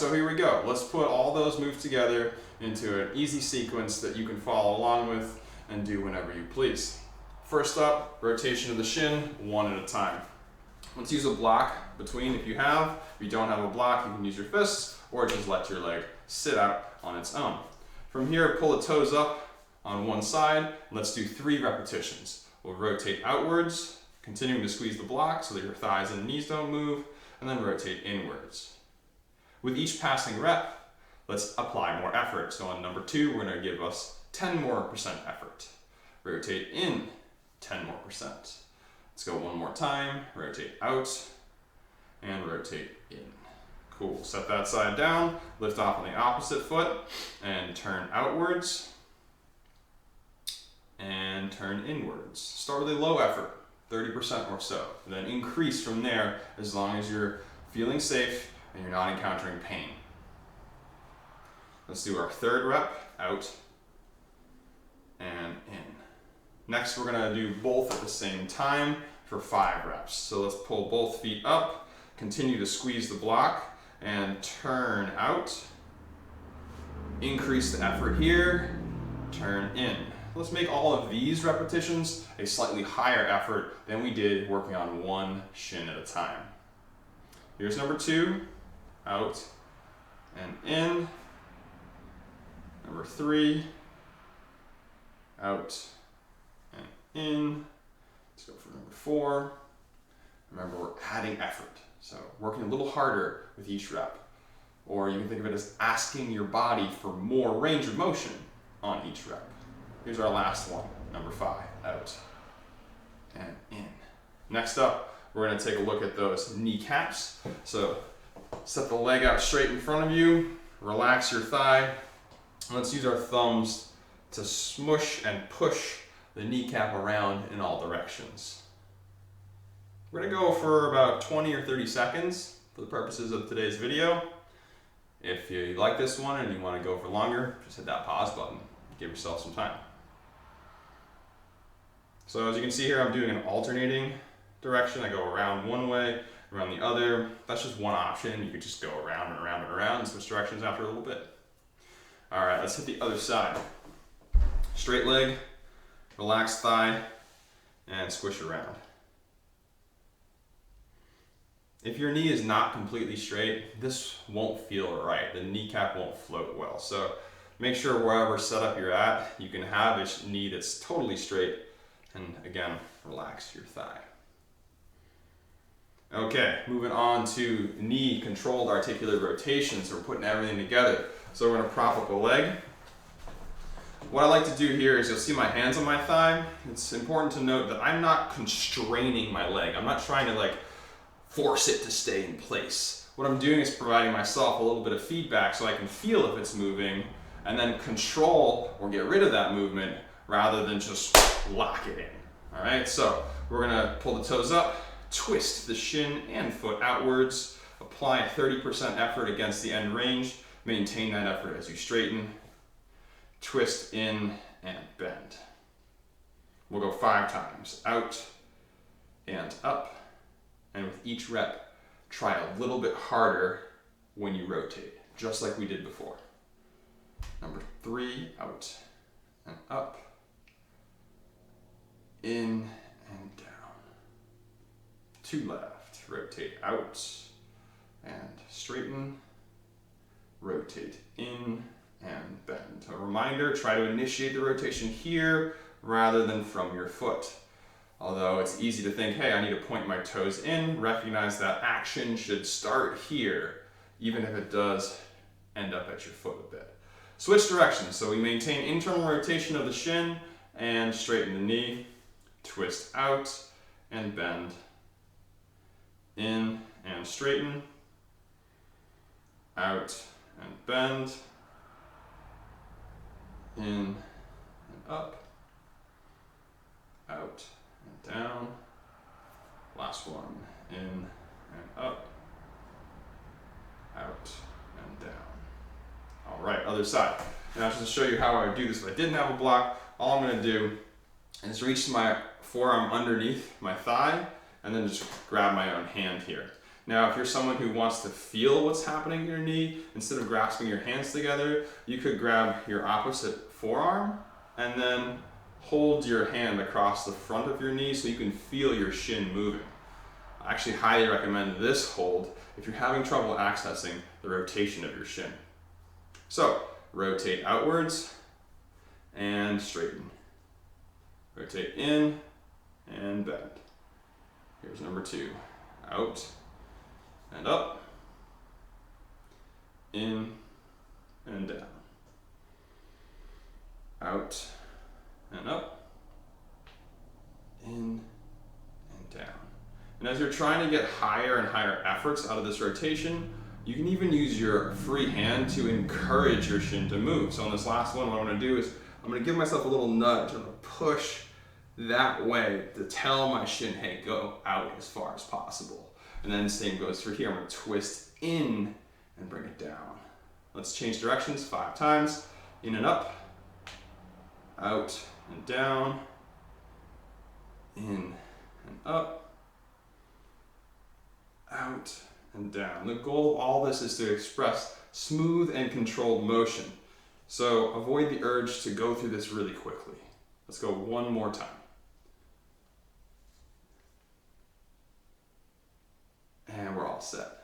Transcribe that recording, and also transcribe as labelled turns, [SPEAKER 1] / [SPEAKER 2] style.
[SPEAKER 1] So here we go. Let's put all those moves together into an easy sequence that you can follow along with and do whenever you please. First up, rotation of the shin, one at a time. Let's use a block between if you have. If you don't have a block, you can use your fists or just let your leg sit out on its own. From here, pull the toes up on one side. Let's do 3 repetitions. We'll rotate outwards, continuing to squeeze the block so that your thighs and knees don't move, and then rotate inwards. With each passing rep, let's apply more effort. So on number 2, we're gonna give us 10% more effort. Rotate in 10% more. Let's go one more time. Rotate out and rotate in. Cool. Set that side down, lift off on the opposite foot and turn outwards and turn inwards. Start with a low effort, 30% or so. And then increase from there as long as you're feeling safe and you're not encountering pain. Let's do our 3rd rep, out and in. Next, we're gonna do both at the same time for 5 reps. So let's pull both feet up, continue to squeeze the block, and turn out. Increase the effort here, turn in. Let's make all of these repetitions a slightly higher effort than we did working on one shin at a time. Here's number 2, out and in. Number 3, out and in. Let's go for number 4. Remember, we're adding effort. So working a little harder with each rep. Or you can think of it as asking your body for more range of motion on each rep. Here's our last one, number 5, out and in. Next up, we're gonna take a look at those kneecaps. So set the leg out straight in front of you, relax your thigh. Let's use our thumbs to smush and push the kneecap around in all directions. We're gonna go for about 20 or 30 seconds for the purposes of today's video. If you like this one and you wanna go for longer, just hit that pause button. Give yourself some time. So as you can see here, I'm doing an alternating direction. I go around one way, around the other. That's just one option. You could just go around and around and around and switch directions after a little bit. All right, let's hit the other side. Straight leg, relaxed thigh, and squish around. If your knee is not completely straight, this won't feel right. The kneecap won't float well. So make sure wherever setup you're at, you can have a knee that's totally straight. And again, relax your thigh. Okay, moving on to knee controlled articular rotation. So we're putting everything together. So we're gonna prop up a leg. What I like to do here is you'll see my hands on my thigh. It's important to note that I'm not constraining my leg. I'm not trying to force it to stay in place. What I'm doing is providing myself a little bit of feedback so I can feel if it's moving and then control or get rid of that movement rather than just lock it in. All right, so we're gonna pull the toes up, twist the shin and foot outwards, apply 30% effort against the end range, maintain that effort as you straighten, twist in and bend. We'll go 5 times, out and up. And with each rep, try a little bit harder when you rotate, just like we did before. Number 3, out and up, in and down. 2 left, rotate out and straighten, rotate in and bend. A reminder, try to initiate the rotation here rather than from your foot. Although it's easy to think, hey, I need to point my toes in, recognize that action should start here, even if it does end up at your foot a bit. Switch directions, so we maintain internal rotation of the shin and straighten the knee, twist out and bend, in and straighten, out and bend, in and up, out and down. Last one, in and up, out and down. All right, other side. Now just to show you how I would do this if I didn't have a block, all I'm gonna do is reach my forearm underneath my thigh and then just grab my own hand here. Now, if you're someone who wants to feel what's happening in your knee, instead of grasping your hands together, you could grab your opposite forearm and then hold your hand across the front of your knee so you can feel your shin moving. I actually highly recommend this hold if you're having trouble accessing the rotation of your shin. So, rotate outwards and straighten. Rotate in and bend. Here's number 2. Out and up, in and down, out and up, in and down. And as you're trying to get higher and higher efforts out of this rotation, you can even use your free hand to encourage your shin to move. So on this last one, what I'm going to do is I'm going to give myself a little nudge. I'm going to push that way to tell my shin, hey, go out as far as possible. And then same goes for here. I'm going to twist in and bring it down. Let's change directions 5 times. In and up, out and down, in and up, out and down. The goal of all this is to express smooth and controlled motion. So avoid the urge to go through this really quickly. Let's go one more time. And we're all set.